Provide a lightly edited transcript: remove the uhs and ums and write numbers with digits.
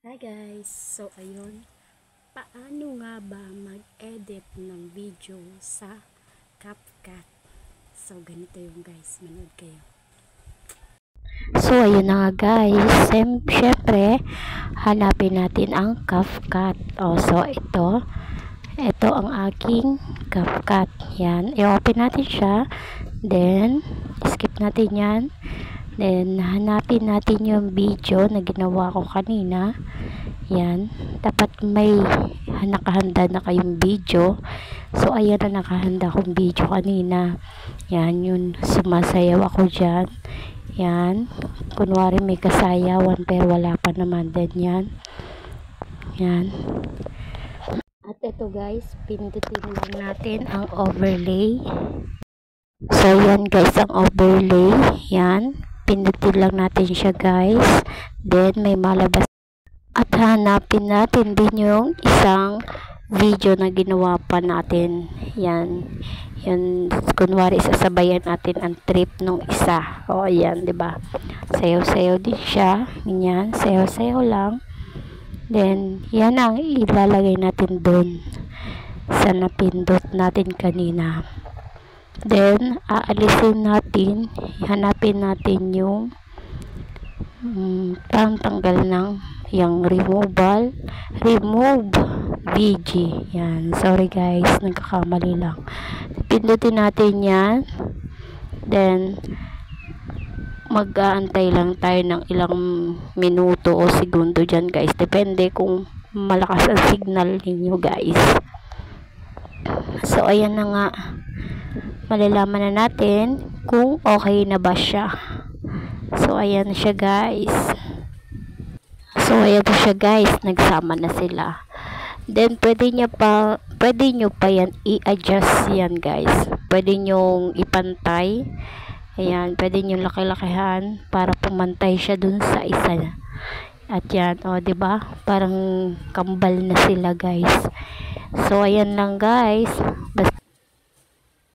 Hi guys! So ayun, paano nga ba mag-edit ng video sa CapCut? So ganito yung guys, manood kayo. So ayun na nga guys, syempre hanapin natin ang CapCut. So ito ang aking CapCut. Yan, i-open natin siya. Then skip natin yan. Then, hanapin natin yung video na ginawa ko kanina. Yan. Dapat may nakahanda na kayong video. So, ayan na nakahanda kong video kanina. Yan, yun. Sumasayaw ako dyan. Yan. Kunwari may kasayawan pero wala pa naman din yan. Yan. At ito guys, pindutin lang natin ang overlay. So, yan guys, ang overlay. Yan. Pindutin lang natin siya guys. Then may malabas. At hanapin natin din yung isang video na ginawa pa natin. Yan. Yan. Kunwari sasabayan natin ang trip nung isa. O yan, diba? Sayaw-sayaw din siya. Yan. Sayaw-sayaw lang. Then yan ang ilalagay natin dun sa napindot natin kanina. Then, aalisin natin, hanapin natin yung pangtanggal ng yung remove VG. Yan, sorry guys, nagkakamali lang. Pindutin natin yan. Then, mag-aantay lang tayo ng ilang minuto o segundo dyan guys. Depende kung malakas ang signal ninyo guys. So, ayan na nga. Malalaman na natin kung okay na ba siya. So ayan siya guys. Nagsama na sila. Then pwede nyo pa yan i-adjust yan guys. Pwede nyo ipantay. Ayan, pwede nyo laki-lakihan para pumantay siya dun sa isa. At yan, diba? Parang kambal na sila guys. So ayan lang guys.